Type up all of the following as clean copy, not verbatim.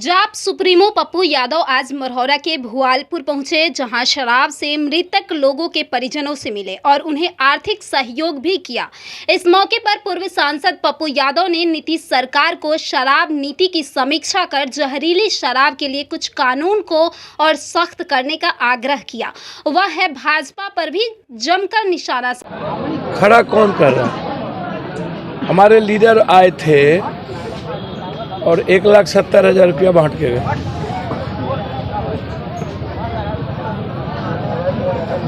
जाप सुप्रीमो पप्पू यादव आज मरौरा के भुआलपुर पहुंचे, जहां शराब से मृतक लोगों के परिजनों से मिले और उन्हें आर्थिक सहयोग भी किया। इस मौके पर पूर्व सांसद पप्पू यादव ने नीतीश सरकार को शराब नीति की समीक्षा कर जहरीली शराब के लिए कुछ कानून को और सख्त करने का आग्रह किया। वह है भाजपा पर भी जमकर निशाना खड़ा कौन कर रहा है? हमारे लीडर आए थे और 1,70,000 रुपया बांट के गए।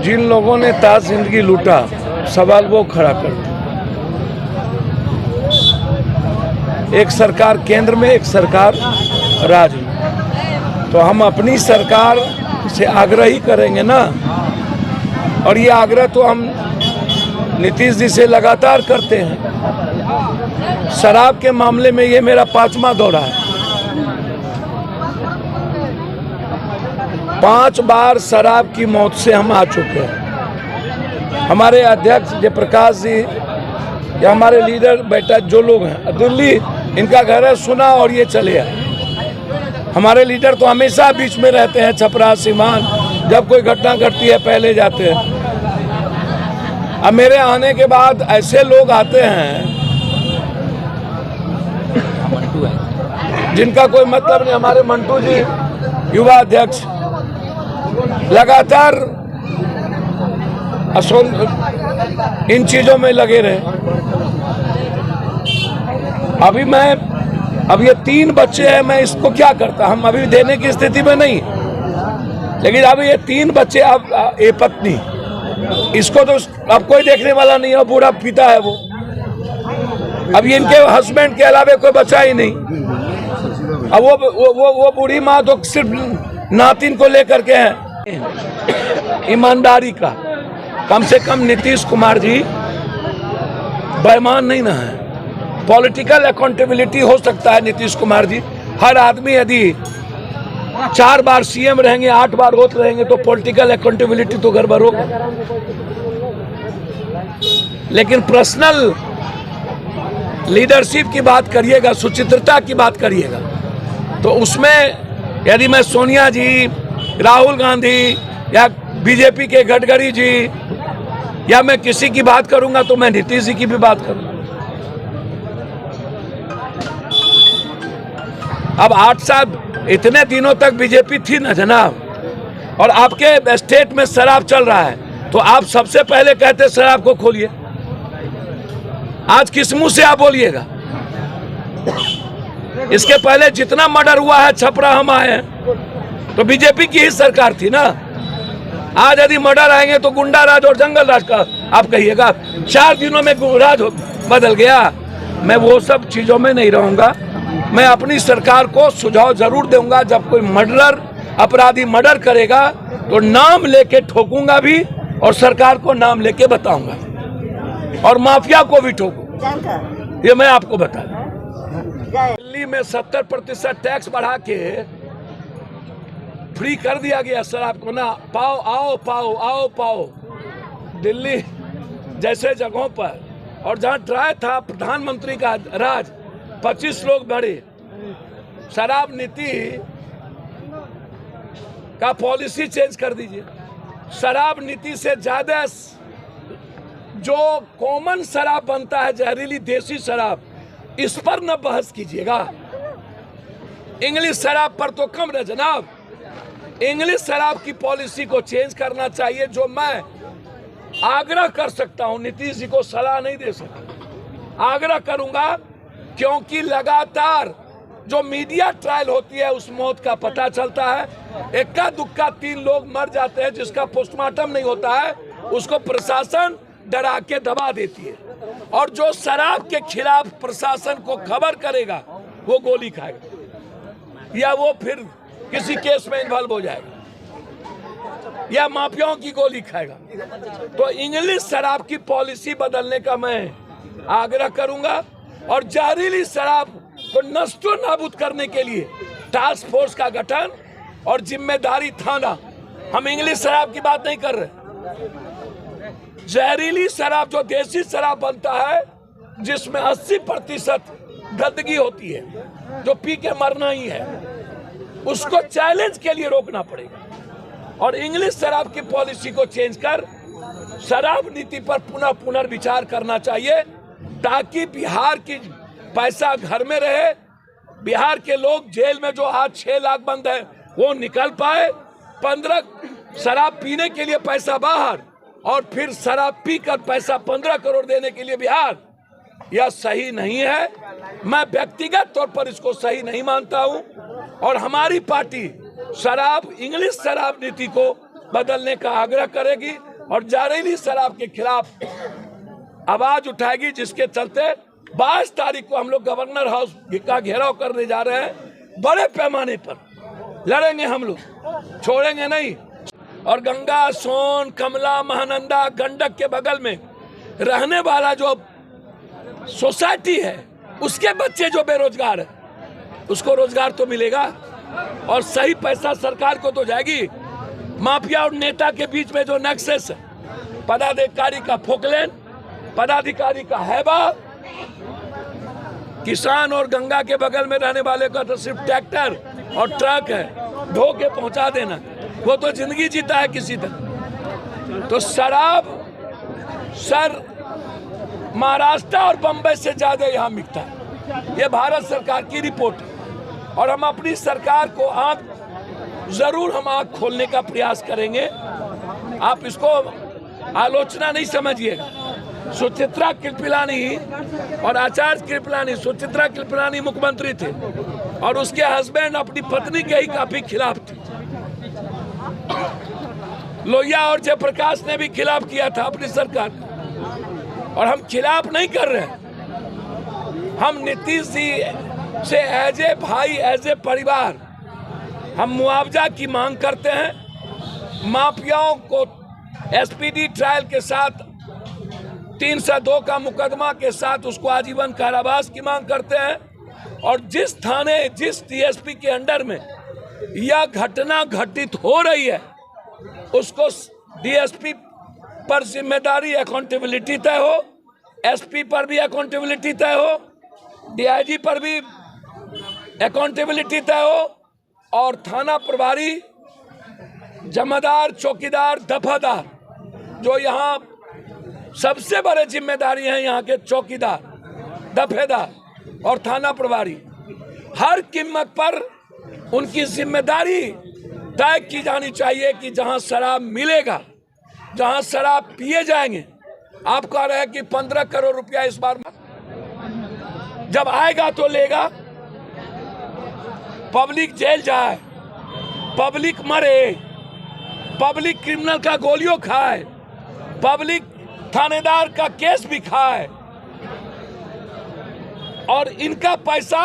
जिन लोगों ने ताज जिंदगी लूटा, सवाल वो खड़ा करते। एक सरकार केंद्र में, एक सरकार राज्य में, तो हम अपनी सरकार से आग्रह ही करेंगे ना। और ये आग्रह तो हम नीतीश जी से लगातार करते हैं। शराब के मामले में ये मेरा 5वां दौरा है। 5 बार शराब की मौत से हम आ चुके हैं। हमारे अध्यक्ष जयप्रकाश जी या हमारे लीडर बेटा जो लोग हैं, दिल्ली इनका घर है, सुना और ये चले आए। हमारे लीडर तो हमेशा बीच में रहते हैं, छपरा सीमान, जब कोई घटना घटती है पहले जाते हैं। अब मेरे आने के बाद ऐसे लोग आते हैं जिनका कोई मतलब नहीं। हमारे मंटू जी युवा अध्यक्ष लगातार इन चीजों में लगे रहे। अब ये 3 बच्चे हैं, मैं इसको क्या करता, हम अभी देने की स्थिति में नहीं। लेकिन अब ये 3 बच्चे, अब ये पत्नी, इसको तो अब कोई देखने वाला नहीं है, बूढ़ा पिता है वो। अब इनके हस्बैंड के अलावा कोई बचा ही नहीं। अब वो बूढ़ी माँ तो सिर्फ नातिन को लेकर के है। ईमानदारी का कम से कम नीतीश कुमार जी बेईमान नहीं ना है। पॉलिटिकल अकाउंटेबिलिटी हो सकता है नीतीश कुमार जी। हर आदमी यदि 4 बार सीएम रहेंगे, 8 बार होते रहेंगे, तो पॉलिटिकल अकाउंटेबिलिटी तो गड़बड़ होगा। लेकिन पर्सनल लीडरशिप की बात करिएगा, सुचित्रता की बात करिएगा, तो उसमें यदि मैं सोनिया जी, राहुल गांधी या बीजेपी के गडकरी जी या मैं किसी की बात करूंगा तो मैं नीतीश जी की भी बात करूंगा। अब 8 साल इतने दिनों तक बीजेपी थी ना जनाब, और आपके स्टेट में शराब चल रहा है, तो आप सबसे पहले कहते शराब को खोलिए। आज किस मुंह से आप बोलिएगा? इसके पहले जितना मर्डर हुआ है छपरा हम आए हैं, तो बीजेपी की ही सरकार थी ना। आज यदि मर्डर आएंगे तो गुंडा राज और जंगल राज का आप कहिएगा। 4 दिनों में राज बदल गया। मैं वो सब चीजों में नहीं रहूंगा। मैं अपनी सरकार को सुझाव जरूर दूंगा। जब कोई मर्डरर अपराधी मर्डर करेगा तो नाम लेके ठोकूंगा भी, और सरकार को नाम लेके बताऊंगा, और माफिया को भी ठोकूंगा। ये मैं आपको बता दूं। दिल्ली में 70% टैक्स बढ़ा के फ्री कर दिया गया शराब को ना। पाओ आओ, पाओ आओ, पाओ। दिल्ली जैसे जगहों पर, और जहां ट्राई था प्रधानमंत्री का राज, 25 लोग बढ़े। शराब नीति का पॉलिसी चेंज कर दीजिए। शराब नीति से ज्यादा जो कॉमन शराब बनता है, जहरीली देसी शराब, इस पर न बहस कीजिएगा। इंग्लिश शराब पर तो कम रहे जनाब। इंग्लिश शराब की पॉलिसी को चेंज करना चाहिए, जो मैं आग्रह कर सकता हूं। नीतीश जी को सलाह नहीं दे सकता, आग्रह करूंगा, क्योंकि लगातार जो मीडिया ट्रायल होती है उस मौत का पता चलता है। इक्का दुक्का 3 लोग मर जाते हैं, जिसका पोस्टमार्टम नहीं होता है, उसको प्रशासन डरा के दबा देती है। और जो शराब के खिलाफ प्रशासन को खबर करेगा वो गोली खाएगा, या वो फिर किसी केस में इन्वॉल्व हो जाएगा, या माफियाओं की गोली खाएगा। तो इंग्लिश शराब की पॉलिसी बदलने का मैं आग्रह करूंगा, और जहरीली शराब को नष्टो नाबूद करने के लिए टास्क फोर्स का गठन और जिम्मेदारी थाना। हम इंग्लिश शराब की बात नहीं कर रहे। जहरीली शराब, जो देसी शराब बनता है, जिसमें 80% गंदगी होती है, जो पी के मरना ही है, उसको चैलेंज के लिए रोकना पड़ेगा और इंग्लिश शराब की पॉलिसी को चेंज कर शराब नीति पर पुनर्विचार करना चाहिए, ताकि बिहार की पैसा घर में रहे, बिहार के लोग जेल में जो आज 6 लाख बंद है वो निकल पाए, 15 शराब पीने के लिए पैसा बाहर और फिर शराब पीकर पैसा 15 करोड़ देने के लिए बिहार, यह सही नहीं है। मैं व्यक्तिगत तौर पर इसको सही नहीं मानता हूं और हमारी पार्टी शराब इंग्लिश शराब नीति को बदलने का आग्रह करेगी और जहरीली शराब के खिलाफ आवाज उठाएगी, जिसके चलते 22 तारीख को हम लोग गवर्नर हाउस का घेराव करने जा रहे हैं। बड़े पैमाने पर लड़ेंगे हम लोग, छोड़ेंगे नहीं। और गंगा, सोन, कमला, महानंदा, गंडक के बगल में रहने वाला जो सोसाइटी है, उसके बच्चे जो बेरोजगार है उसको रोजगार तो मिलेगा और सही पैसा सरकार को तो जाएगी। माफिया और नेता के बीच में जो नेक्सस है, पदाधिकारी का फोकलेन, पदाधिकारी का हैबा, किसान और गंगा के बगल में रहने वाले का तो सिर्फ ट्रैक्टर और ट्रक है, ढो के पहुंचा देना, वो तो जिंदगी जीता है किसी तरह। तो शराब सर महाराष्ट्र और बंबई से ज्यादा यहाँ बिकता है, ये भारत सरकार की रिपोर्ट है और हम अपनी सरकार को जरूर आँख खोलने का प्रयास करेंगे। आप इसको आलोचना नहीं समझिएगा। सुचित्रा कृपलानी और आचार्य कृपलानी, सुचित्रा कृपलानी मुख्यमंत्री थे और उसके हस्बैंड अपनी पत्नी के ही काफी खिलाफ थे। लोहिया और जयप्रकाश ने भी खिलाफ किया था अपनी सरकार, और हम खिलाफ नहीं कर रहे हैं। हम नीतीश जी से एज ए भाई, एज ए परिवार हम मुआवजा की मांग करते हैं। माफियाओं को एसपीडी ट्रायल के साथ 302 का मुकदमा के साथ उसको आजीवन कारावास की मांग करते हैं और जिस थाने, जिस डीएसपी के अंडर में यह घटना घटित हो रही है उसको डीएसपी पर जिम्मेदारी, अकाउंटेबिलिटी तय हो, एसपी पर भी अकाउंटेबिलिटी तय हो, डीआईजी पर भी अकाउंटेबिलिटी तय हो और थाना प्रभारी, जमादार, चौकीदार, दफादार, जो यहाँ सबसे बड़े जिम्मेदारी हैं, यहाँ के चौकीदार, दफेदार और थाना प्रभारी, हर कीमत पर उनकी जिम्मेदारी तय की जानी चाहिए कि जहाँ शराब मिलेगा, जहाँ शराब पिए जाएंगे। आप कह रहे हैं कि 15 करोड़ रुपया इस बार जब आएगा तो लेगा, पब्लिक जेल जाए, पब्लिक मरे, पब्लिक क्रिमिनल का गोलियों खाए, पब्लिक थानेदार का केस भी खाए और इनका पैसा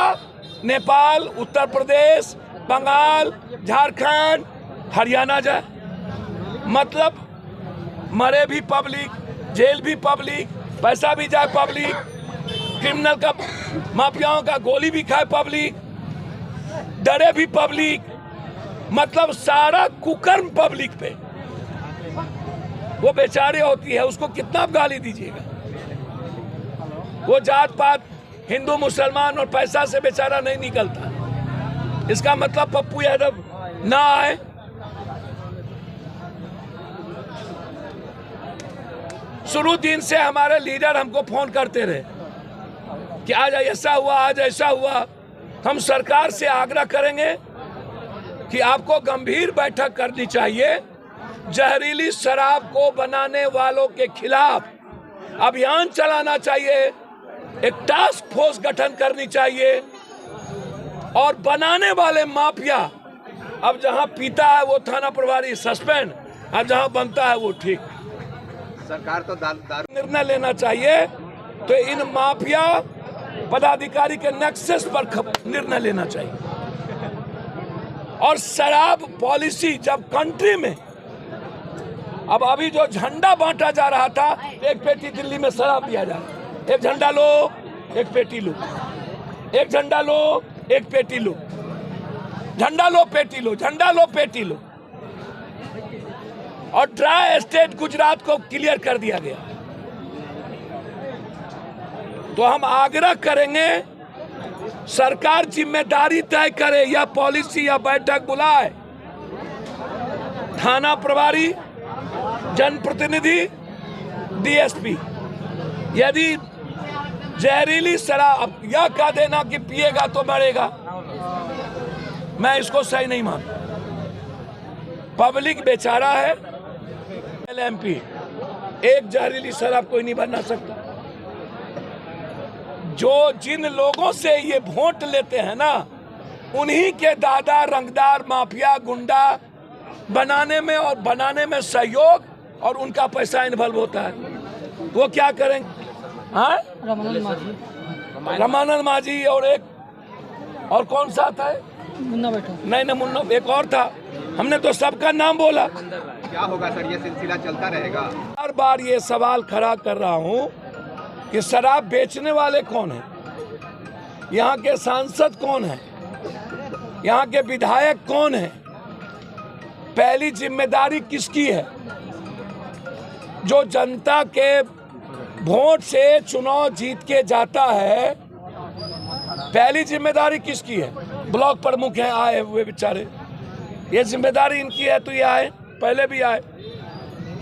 नेपाल, उत्तर प्रदेश, बंगाल, झारखंड, हरियाणा जाए। मतलब मरे भी पब्लिक, जेल भी पब्लिक, पैसा भी जाए पब्लिक, क्रिमिनल का, माफियाओं का गोली भी खाए पब्लिक, डरे भी पब्लिक, मतलब सारा कुकर्म पब्लिक पे। वो बेचारे होती है, उसको कितना आप गाली दीजिएगा। वो जात पात, हिंदू मुसलमान और पैसा से बेचारा नहीं निकलता। इसका मतलब पप्पू यादव ना आए। शुरू दिन से हमारे लीडर हमको फोन करते रहे कि आज ऐसा हुआ, आज ऐसा हुआ। हम सरकार से आग्रह करेंगे कि आपको गंभीर बैठक करनी चाहिए, जहरीली शराब को बनाने वालों के खिलाफ अभियान चलाना चाहिए, एक टास्क फोर्स गठन करनी चाहिए और बनाने वाले माफिया, अब जहां पीता है वो थाना प्रभारी सस्पेंड, अब जहां बनता है वो ठीक। सरकार तो निर्णय लेना चाहिए, तो इन माफिया पदाधिकारी के नेक्सस पर निर्णय लेना चाहिए। और शराब पॉलिसी जब कंट्री में, अब अभी जो झंडा बांटा जा रहा था, एक पेटी दिल्ली में शराब दिया जा रहा है, एक झंडा लो एक पेटी लो, एक झंडा लो एक पेटी लो, झंडा लो पेटी लो, झंडा लो पेटी लो। और ड्राई स्टेट गुजरात को क्लियर कर दिया गया। तो हम आग्रह करेंगे सरकार जिम्मेदारी तय करे या पॉलिसी या बैठक बुलाए, थाना प्रभारी, जनप्रतिनिधि, डीएसपी। यदि जहरीली शराब या कह देना कि पिएगा तो मरेगा, मैं इसको सही नहीं मानता। पब्लिक बेचारा है। एलएमपी एक जहरीली शराब कोई नहीं बना सकता। जो जिन लोगों से ये वोट लेते हैं ना, उन्हीं के दादा रंगदार माफिया गुंडा बनाने में सहयोग और उनका पैसा इन्वॉल्व होता है। वो क्या करेंगे? हाँ, रामानंद माझी और कौन सा था? मुन्ना बैठा नहीं, मुन्ना एक और था। हमने तो सबका नाम बोला। क्या होगा सर, ये सिलसिला चलता रहेगा? हर बार ये सवाल खड़ा कर रहा हूं कि शराब बेचने वाले कौन हैं, यहाँ के सांसद कौन हैं, यहाँ के विधायक कौन हैं? पहली जिम्मेदारी किसकी है? जो जनता के वोट से चुनाव जीत के जाता है, पहली जिम्मेदारी किसकी है? ब्लॉक प्रमुख हैं आए हुए बेचारे, ये जिम्मेदारी इनकी है तो ये आए, पहले भी आए।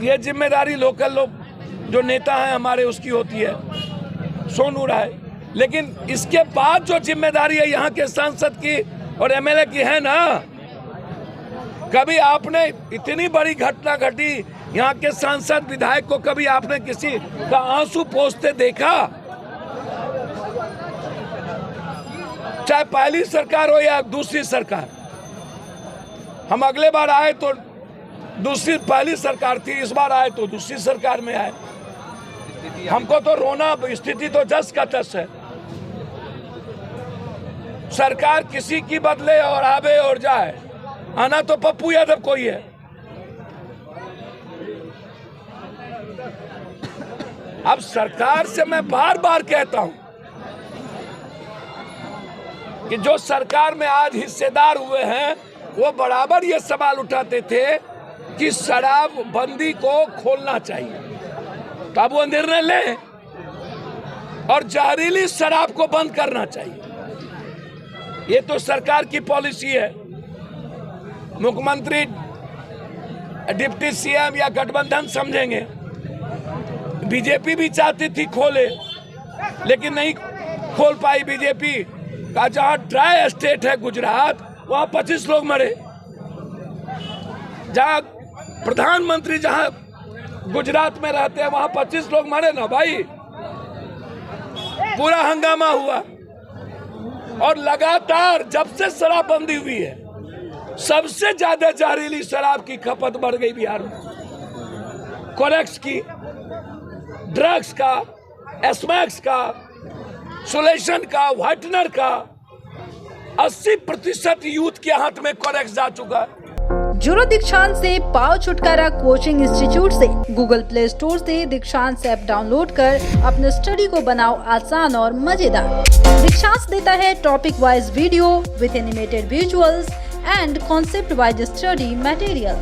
ये जिम्मेदारी लोकल लोग जो नेता हैं हमारे उसकी होती है, सोनू राय। लेकिन इसके बाद जो जिम्मेदारी है यहाँ के सांसद की और एमएलए की है ना, कभी आपने इतनी बड़ी घटना घटी, यहाँ के सांसद विधायक को कभी आपने किसी का आंसू पोंछते देखा? चाहे पहली सरकार हो या दूसरी सरकार। हम अगले बार आए तो पहली सरकार थी, इस बार आए तो दूसरी सरकार में आए। हमको तो रोना, स्थिति तो जस का तस है। सरकार किसी की बदले और आवे और जाए, आना तो पप्पू यादव कोई है। अब सरकार से मैं बार बार कहता हूं कि जो सरकार में आज हिस्सेदार हुए हैं वो बराबर ये सवाल उठाते थे कि शराब बंदी को खोलना चाहिए, तब वो निर्णय लें, और जहरीली शराब को बंद करना चाहिए। ये तो सरकार की पॉलिसी है। मुख्यमंत्री, डिप्टी सीएम या गठबंधन समझेंगे। बीजेपी भी चाहती थी खोले, लेकिन नहीं खोल पाई बीजेपी का। जहां ड्राई स्टेट है गुजरात, वहां 25 लोग मरे। जहां प्रधानमंत्री जहां गुजरात में रहते हैं वहां 25 लोग मरे ना भाई। पूरा हंगामा हुआ। और लगातार जब से शराबबंदी हुई है, सबसे ज्यादा जहरीली शराब की खपत बढ़ गई बिहार में। कोरेक्स की, ड्रग्स का, एस्मैक्स का, सोलेशन का, व्हाइटनर का 80% यूथ के हाथ में कोरेक्स जा चुका है। जुड़ो दीक्षांत से पाओ छुटकारा कोचिंग इंस्टीट्यूट से। गूगल प्ले स्टोर से दीक्षांत ऐप डाउनलोड कर अपने स्टडी को बनाओ आसान और मजेदार। दीक्षांत देता है topic wise video with animated visuals and concept wise study material.